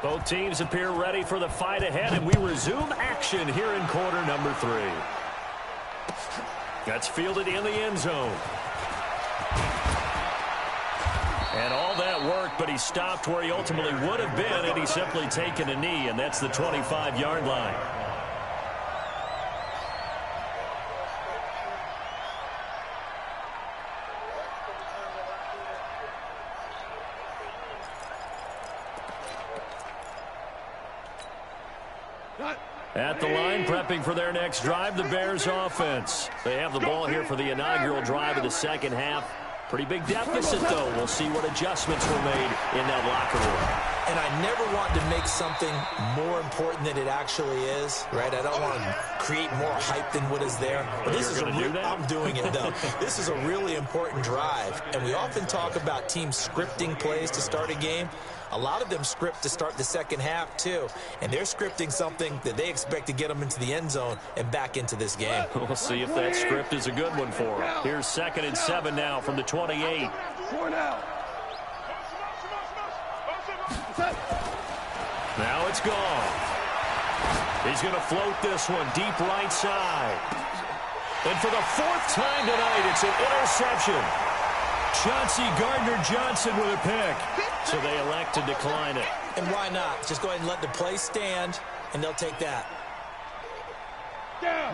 Both teams appear ready for the fight ahead, and we resume action here in quarter number 3. That's fielded in the end zone. And all that worked, but he stopped where he ultimately would have been, and he's simply taken a knee, and that's the 25-yard line. At the line, prepping for their next drive, the Bears offense. They have the ball here for the inaugural drive of the second half. Pretty big deficit, though. We'll see what adjustments were made in that locker room. And I never want to make something more important than it actually is, right? I don't want to create more hype than what is there. But this is I'm doing it, though. This is a really important drive. And we often talk about teams scripting plays to start a game. A lot of them script to start the second half, too. And they're scripting something that they expect to get them into the end zone and back into this game. We'll see if that script is a good one for them. Here's 2nd and 7 now from the 28. Now it's gone. He's going to float this one deep right side. And for the 4th time tonight, it's an interception. Chauncey Gardner-Johnson with a pick. So they elect to decline it. And why not? Just go ahead and let the play stand, and they'll take that.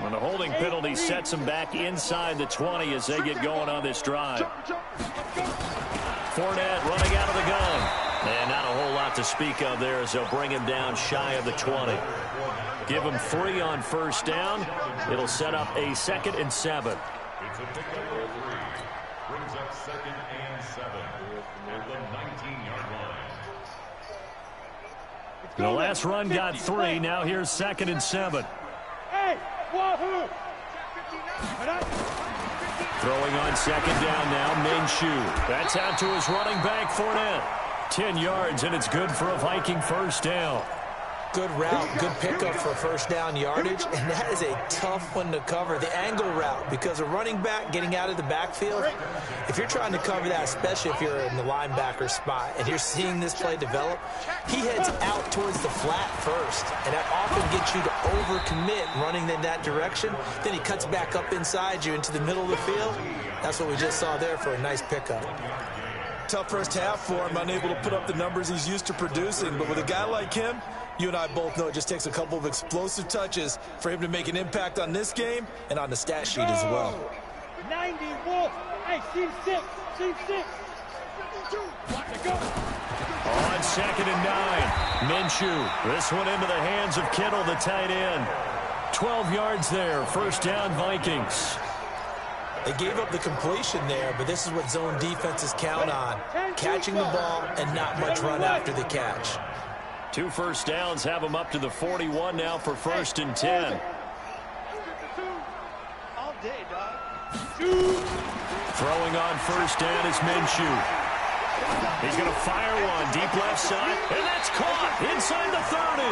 When the holding penalty sets them back inside the 20 as they get going on this drive. Fournette running out of the gun. And not a whole lot to speak of there as they'll bring him down shy of the 20. Give him 3 on first down. It'll set up a 2nd and 7. It's a pick up for 3. Brings up 2nd and 7 at the 19-yard line. The last run got 3. Now here's 2nd and 7. Hey, wahoo! Throwing on 2nd down now, Minshew. That's out to his running back, Fournette. 10 yards, and it's good for a Viking first down. Good route, good pickup for first down yardage, and that is a tough one to cover, the angle route, because a running back getting out of the backfield, if you're trying to cover that, especially if you're in the linebacker spot, and you're seeing this play develop, he heads out towards the flat first, and that often gets you to overcommit running in that direction. Then he cuts back up inside you into the middle of the field. That's what we just saw there for a nice pickup. Tough first half for him, unable to put up the numbers he's used to producing, but with a guy like him, you and I both know it just takes a couple of explosive touches for him to make an impact on this game and on the stat sheet as well. 90 Wolf. Hey, team 6. Team 6. Go. On 2nd and 9. Minshew. This one into the hands of Kittle, the tight end. 12 yards there. First down, Vikings. They gave up the completion there, but this is what zone defenses count on. Catching the ball and not much run after the catch. 2 first downs have them up to the 41 now for 1st and 10. All day, dog. Throwing on first down is Minshew. He's going to fire one deep left side, and that's caught inside the 30.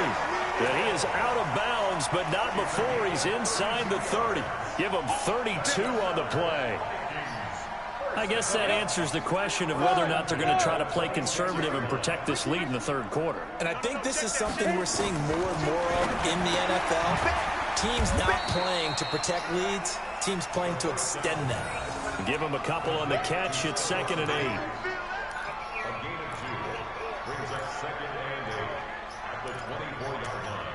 And he is out of bounds, but not before he's inside the 30. Give him 32 on the play. I guess that answers the question of whether or not they're going to try to play conservative and protect this lead in the 3rd quarter. And I think this is something we're seeing more and more of in the NFL. Teams not playing to protect leads, teams playing to extend them. Give him a couple on the catch. It's 2nd and 8. A gain of 2 brings up 2nd and 8 at the 24-yard line.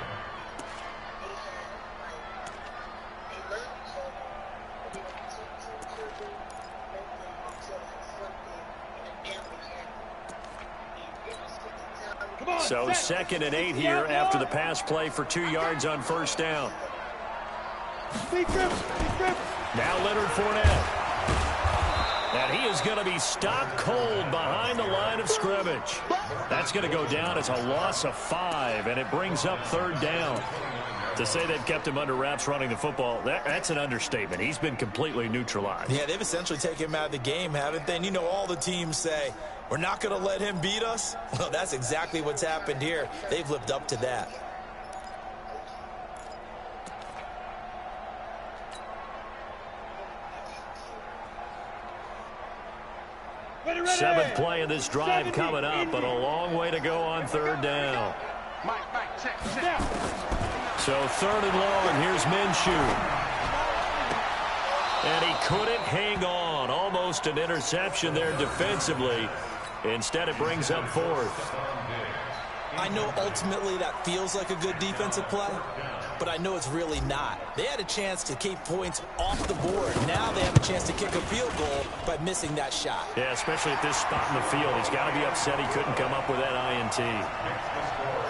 So 2nd and 8 here after the pass play for 2 yards on first down. Now Leonard Fournette. And he is going to be stopped cold behind the line of scrimmage. That's going to go down as a loss of 5, and it brings up 3rd down. To say they've kept him under wraps running the football, that's an understatement. He's been completely neutralized. Yeah, they've essentially taken him out of the game, haven't they? And you know all the teams say, we're not going to let him beat us. Well, that's exactly what's happened here. They've lived up to that. Seventh play of this drive coming up, but a long way to go on third down. So third and long, here's Minshew. And he couldn't hang on. Almost an interception there defensively. Instead, it brings up fourth. I know ultimately that feels like a good defensive play, but I know it's really not. They had a chance to keep points off the board. Now they have a chance to kick a field goal by missing that shot. Yeah, especially at this spot in the field. He's got to be upset he couldn't come up with that INT.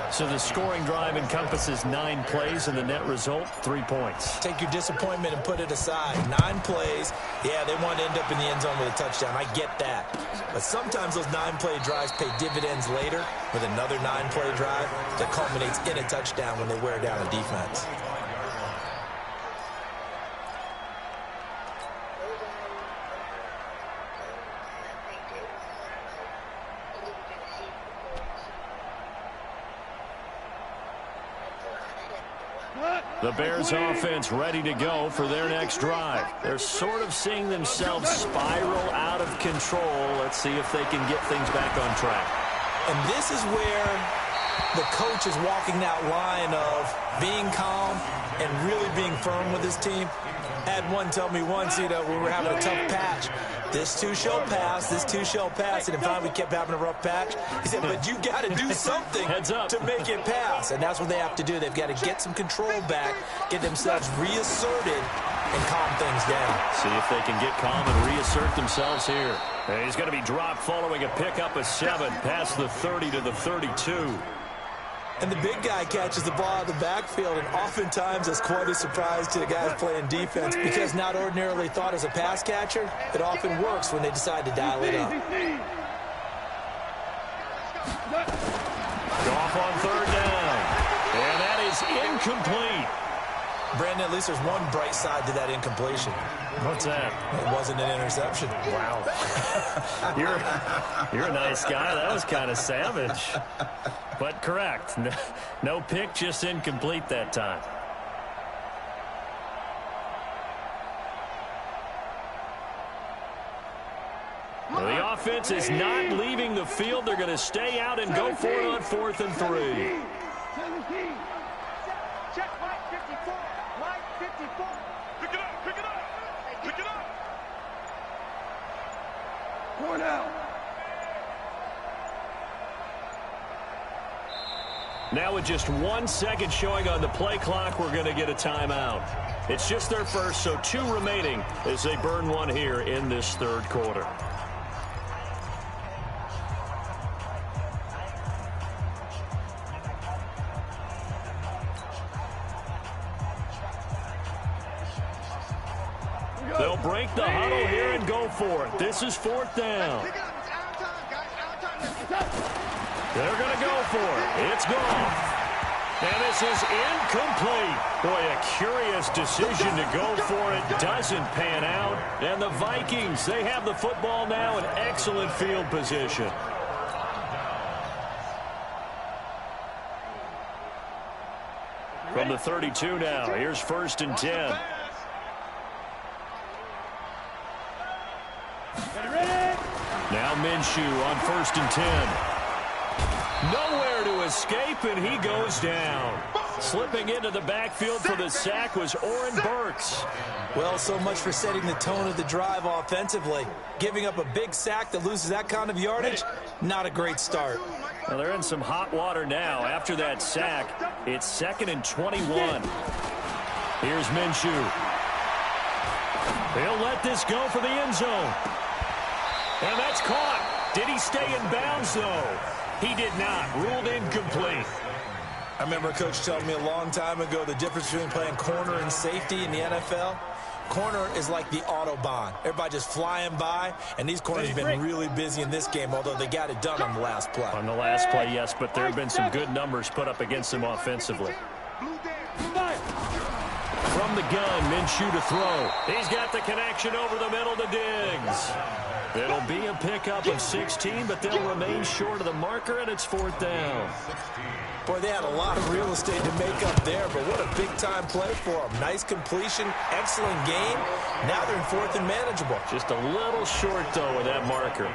So the scoring drive encompasses 9 plays, and the net result, 3 points. Take your disappointment and put it aside. 9 plays. Yeah, they want to end up in the end zone with a touchdown. I get that. But sometimes those 9-play drives pay dividends later with another 9-play drive that culminates in a touchdown when they wear down a defense. The Bears offense ready to go for their next drive. They're sort of seeing themselves spiral out of control. Let's see if they can get things back on track. And this is where the coach is walking that line of being calm and really being firm with his team. I had one tell me once, when we were having a tough patch, this too shall pass, this too shall pass, and then finally we kept having a rough patch. He said, but you got to do something to make it pass, and that's what they have to do. They've got to get some control back, get themselves reasserted, and calm things down. See if they can get calm and reassert themselves here. And he's going to be dropped following a pickup of 7 past the 30 to the 32. And the big guy catches the ball out of the backfield, and oftentimes it's quite a surprise to the guys playing defense because not ordinarily thought as a pass catcher, it often works when they decide to dial it up. Goff on third down. And that is incomplete. Brandon, at least there's one bright side to that incompletion. What's that? It wasn't an interception. Wow. You're a nice guy. That was kind of savage. But correct. No pick, just incomplete that time. Well, the offense is not leaving the field. They're going to stay out and go for it on 4th and 3. 17. Check line 54. Line 54. Pick it up. Pick it up. Pick it up. Going out. Now with just 1 second showing on the play clock, we're going to get a timeout. It's just their first, so 2 remaining as they burn one here in this third quarter. They'll break the huddle here and go for it. This is 4th down. They're going to go for it. It's gone. And this is incomplete. Boy, a curious decision to go for it. Doesn't pan out. And the Vikings, they have the football now in excellent field position. From the 32 now, here's 1st and 10. Now Minshew on 1st and 10. Nowhere to escape, and he goes down. Slipping into the backfield for the sack was Oren Burks. Well, so much for setting the tone of the drive offensively. Giving up a big sack that loses that kind of yardage, not a great start. Well, they're in some hot water now. After that sack, it's 2nd and 21. Here's Minshew. They'll let this go for the end zone. And that's caught. Did he stay in bounds, though? He did not. Ruled incomplete. I remember a coach telling me a long time ago the difference between playing corner and safety in the NFL. Corner is like the Autobahn. Everybody just flying by, and these corners have been really busy in this game, although they got it done on the last play. On the last play, yes, but there have been some good numbers put up against them offensively. From the gun, Minshew to throw. He's got the connection over the middle to Diggs. It'll be a pickup of 16, but they'll remain short of the marker, and it's 4th down. Boy, they had a lot of real estate to make up there, but what a big-time play for them. Nice completion, excellent game. Now they're in 4th and manageable. Just a little short, though, with that marker.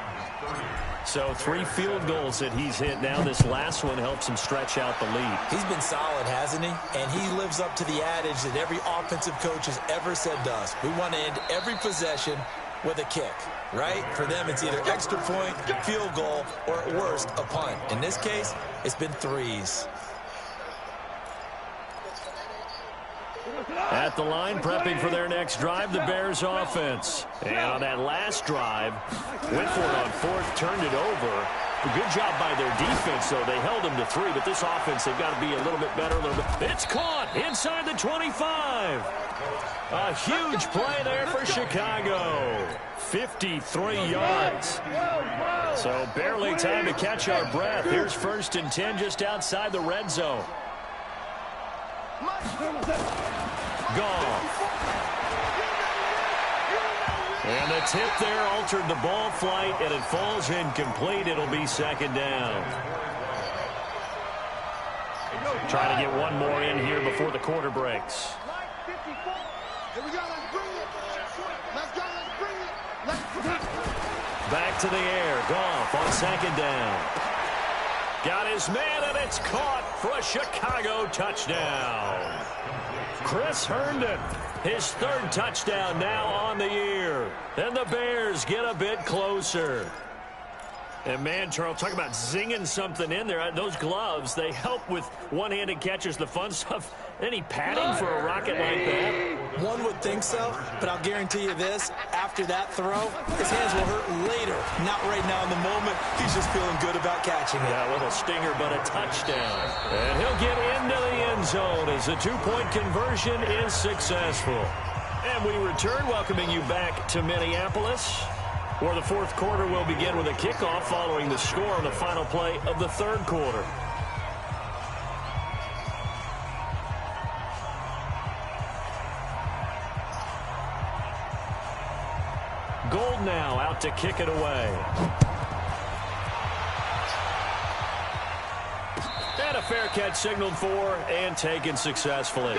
So 3 field goals that he's hit now. This last one helps him stretch out the lead. He's been solid, hasn't he? And he lives up to the adage that every offensive coach has ever said to us. We want to end every possession with a kick, right? For them, it's either extra point, field goal, or at worst, a punt. In this case, it's been 3s. At the line, prepping for their next drive, the Bears offense. And on that last drive, went for it on 4th, turned it over. A good job by their defense, though. They held them to 3, but this offense, they've got to be a little bit better. It's caught inside the 25. A huge play there for Chicago. 53 yards. So barely time to catch our breath. Here's 1st and 10 just outside the red zone. Goff. And the tip there altered the ball flight, and it falls incomplete. It'll be 2nd down. Trying to get one more in here before the quarter breaks. Back to the air. Goff on 2nd down. Got his man, and it's caught for a Chicago touchdown. Chris Herndon, his 3rd touchdown now on the year. And the Bears get a bit closer. And, man, Charles, talk about zinging something in there. Those gloves, they help with one-handed catches, the fun stuff. Any padding for a rocket like that? One would think so, but I'll guarantee you this. After that throw, his hands will hurt later. Not right now in the moment. He's just feeling good about catching it. Yeah, a little stinger, but a touchdown. And he'll get into the end zone as the 2-point conversion is successful. And we return, welcoming you back to Minneapolis, where the 4th quarter will begin with a kickoff following the score on the final play of the 3rd quarter. Gold now out to kick it away. And a fair catch signaled for and taken successfully.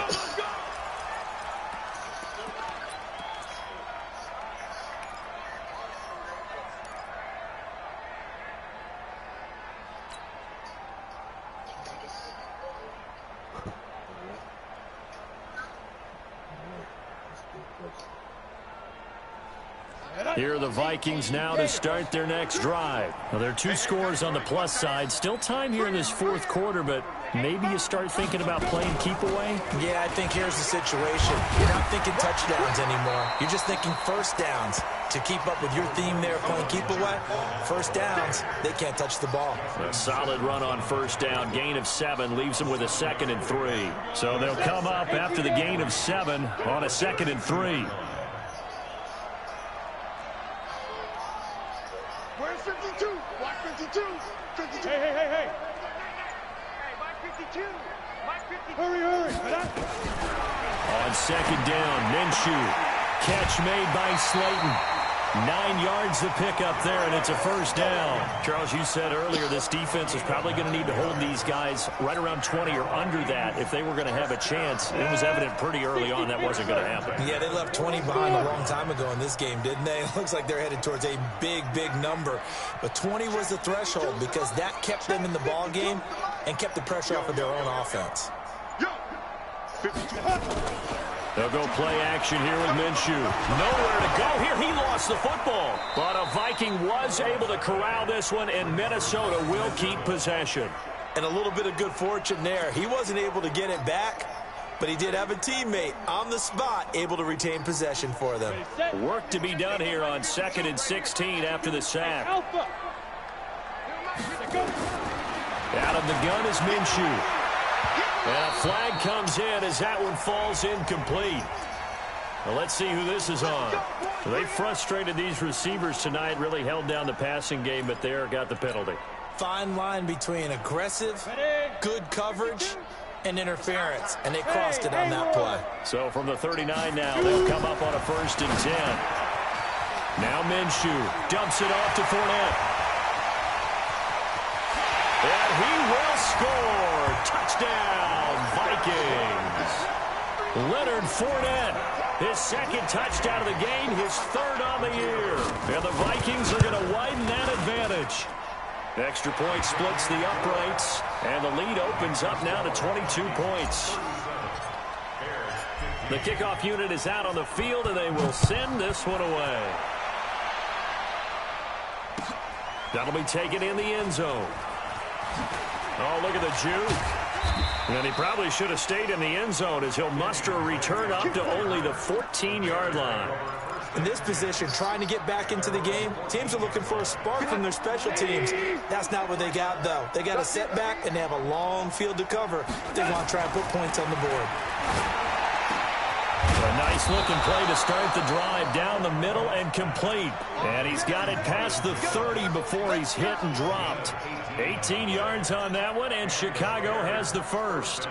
Here are the Vikings now to start their next drive. Well, there are 2 scores on the plus side. Still time here in this 4th quarter, but maybe you start thinking about playing keep away? Yeah, I think here's the situation. You're not thinking touchdowns anymore. You're just thinking 1st downs. To keep up with your theme there, playing keep away, 1st downs, they can't touch the ball. A solid run on 1st down. Gain of 7 leaves them with a 2nd and 3. So they'll come up after the gain of 7 on a 2nd and 3. Where's 52? Block 52. 52. Hey. Hey, Mike 52. Mike 52. Hurry. On 2nd down, Minshew. Catch made by Slayton. 9 yards to pick up there, and it's a 1st down. Charles, you said earlier this defense is probably going to need to hold these guys right around 20 or under that if they were going to have a chance. It was evident pretty early on that wasn't going to happen. Yeah, they left 20 behind a long time ago in this game, didn't they? It looks like they're headed towards a big number. But 20 was the threshold because that kept them in the ball game and kept the pressure off of their own offense. They'll go play action here with Minshew. Nowhere to go here. He lost the football. But a Viking was able to corral this one, and Minnesota will keep possession. And a little bit of good fortune there. He wasn't able to get it back, but he did have a teammate on the spot able to retain possession for them. Work to be done here on 2nd and 16 after the sack. Out of the gun is Minshew. And a flag comes in as that one falls incomplete. Well, let's see who this is on. They frustrated these receivers tonight, really held down the passing game, but there got the penalty. Fine line between aggressive, good coverage, and interference, and they crossed it on that play. So from the 39 now, they'll come up on a 1st and 10. Now Minshew dumps it off to Fournette. And he will score. Touchdown, Vikings. Leonard Fournette, His second touchdown of the game, his third on the year. And the Vikings are going to widen that advantage. Extra point splits the uprights, and the lead opens up now to 22 points. The kickoff unit is out on the field, and they will send this one away. That'll be taken in the end zone. Oh, look at the juke. And he probably should have stayed in the end zone as he'll muster a return up to only the 14-yard line. In this position, trying to get back into the game, teams are looking for a spark from their special teams. That's not what they got, though. They got a setback, and they have a long field to cover if they want to try and put points on the board. A nice-looking play to start the drive down the middle and complete. And he's got it past the 30 before he's hit and dropped. 18 yards on that one, and Chicago has the first.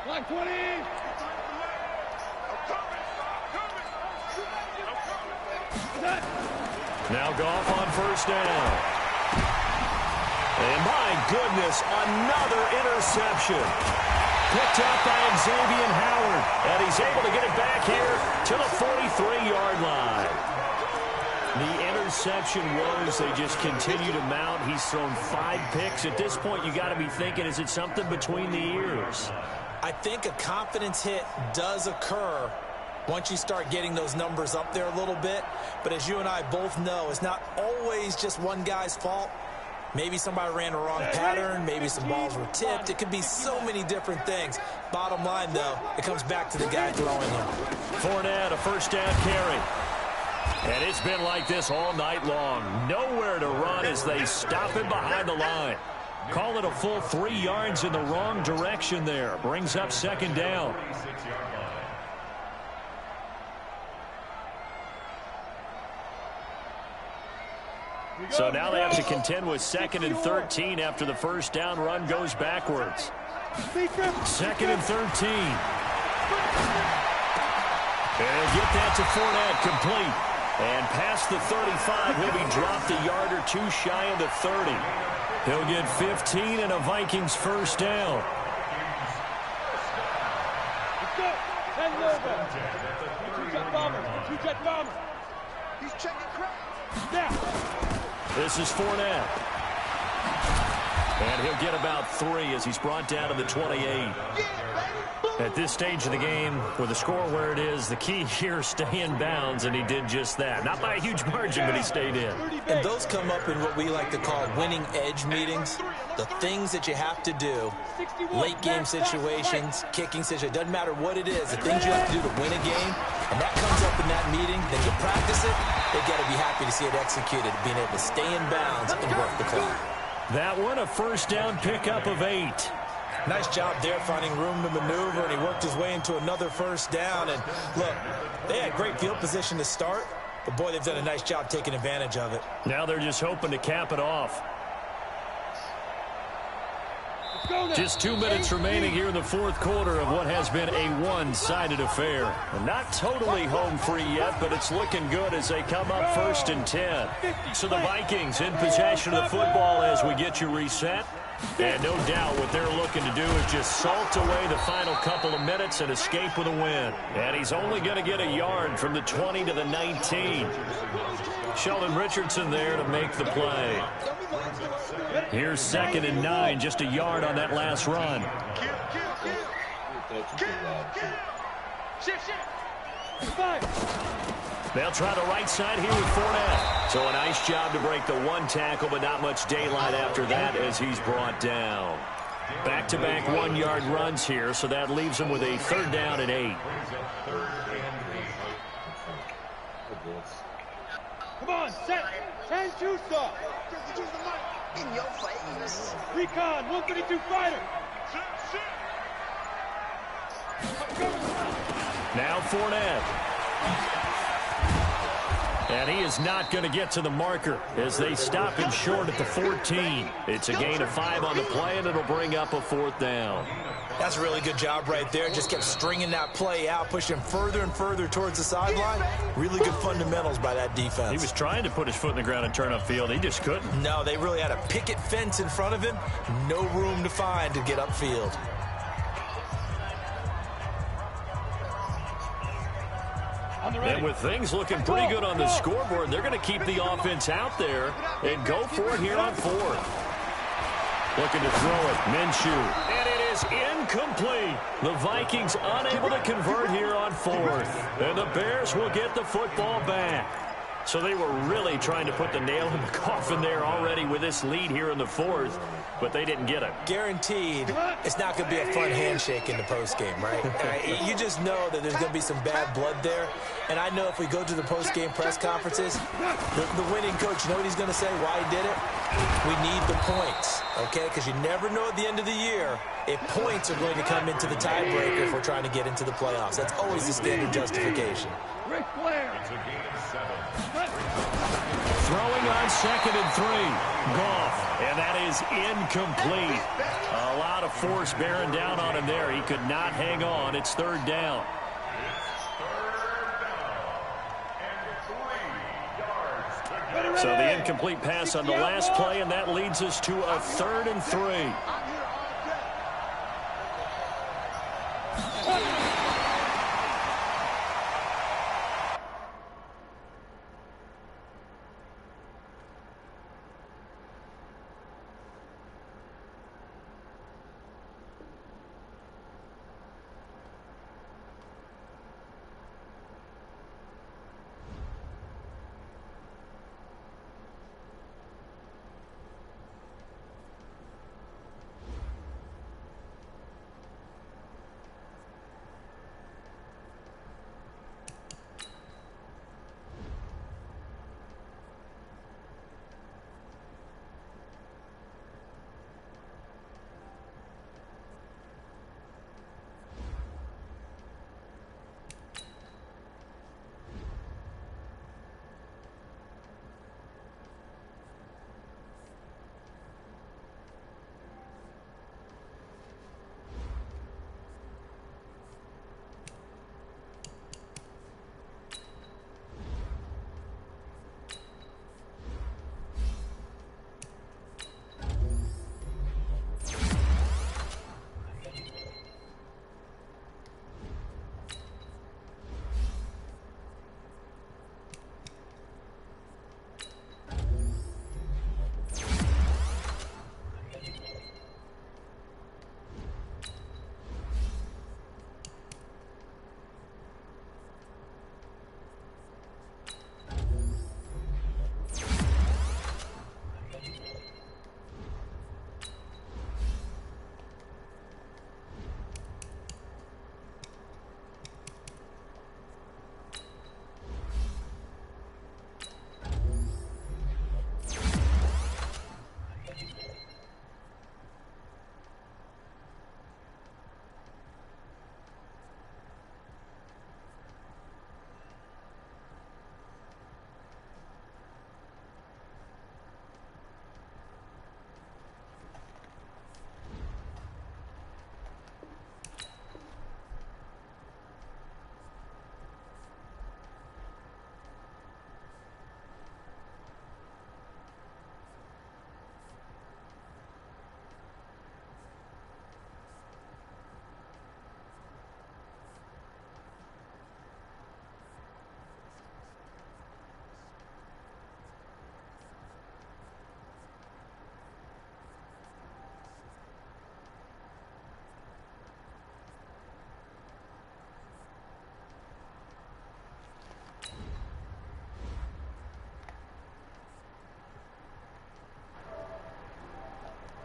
Line 20. Now Goff on first down. And my goodness, another interception. Picked up by Xavier Howard. And he's able to get it back here to the 43-yard line. The interception woes, they just continue to mount. He's thrown 5 picks. At this point, you got to be thinking, is it something between the ears? I think a confidence hit does occur once you start getting those numbers up there a little bit. But as you and I both know, it's not always just one guy's fault. Maybe somebody ran a wrong pattern. Maybe some balls were tipped. It could be so many different things. Bottom line, though, it comes back to the guy throwing him. Fournette, a first down carry. And it's been like this all night long. Nowhere to run as they stop him behind the line. Call it a full 3 yards in the wrong direction there. Brings up second down. So now they have to contend with 2nd and 13 after the first down run goes backwards. 2nd and 13. And get that to Fournette, complete. And past the 35, he'll be dropped a yard or two shy of the 30. He'll get 15 and a Vikings first down. Let's go. Hand it over. Two-jet bomber. He's checking crap. Now. This is Fournette. And he'll get about 3 as he's brought down to the 28. At this stage of the game, with the score where it is, the key here is stay in bounds, and he did just that. Not by a huge margin, but he stayed in. And those come up in what we like to call winning edge meetings. The things that you have to do, late game situations, kicking situations, doesn't matter what it is, the things you have to do to win a game, and that comes up in that meeting, then you practice it, they've got to be happy to see it executed, being able to stay in bounds and work the clock. That one, a first down pickup of 8. Nice job there finding room to maneuver, and he worked his way into another first down. And look, they had great field position to start, but boy, they've done a nice job taking advantage of it. Now they're just hoping to cap it off. Just 2 minutes remaining here in the fourth quarter of what has been a one-sided affair. Not totally home free yet, but it's looking good as they come up 1st and 10. So the Vikings in possession of the football as we get you reset. And no doubt what they're looking to do is just salt away the final couple of minutes and escape with a win. And he's only going to get a yard from the 20 to the 19. Sheldon Richardson there to make the play. Here's 2nd and 9, just a yard on that last run. They'll try the right side here with Fournette. So a nice job to break the one tackle, but not much daylight after that as he's brought down. Back-to-back 1-yard runs here, so that leaves him with a 3rd down and 8. Come on, set. 10-2 stop. In your face. Recon, 132 fighter. Now Fournette. And he is not going to get to the marker as they stop him short at the 14. It's a gain of 5 on the play, and it'll bring up a 4th down. That's a really good job right there. Just kept stringing that play out, pushing him further and further towards the sideline. Really good fundamentals by that defense. He was trying to put his foot in the ground and turn upfield. He just couldn't. No, they really had a picket fence in front of him. No room to find to get upfield. And with things looking pretty good on the scoreboard, they're going to keep the offense out there and go for it here on fourth. Looking to throw it, Minshew. And it is incomplete. The Vikings unable to convert here on fourth. And the Bears will get the football back. So they were really trying to put the nail in the coffin there already with this lead here in the fourth, but they didn't get it. Guaranteed it's not going to be a fun handshake in the postgame, right? You just know that there's going to be some bad blood there. And I know if we go to the postgame press conferences, the winning coach, you know what he's going to say, why he did it? We need the points, okay? Because you never know at the end of the year if points are going to come into the tiebreaker if we're trying to get into the playoffs. That's always the standard justification. Throwing on 2nd and 3. Goff. And that is incomplete. A lot of force bearing down on him there. He could not hang on. It's 3rd down. So the incomplete pass on the last play, and that leads us to a 3rd and 3.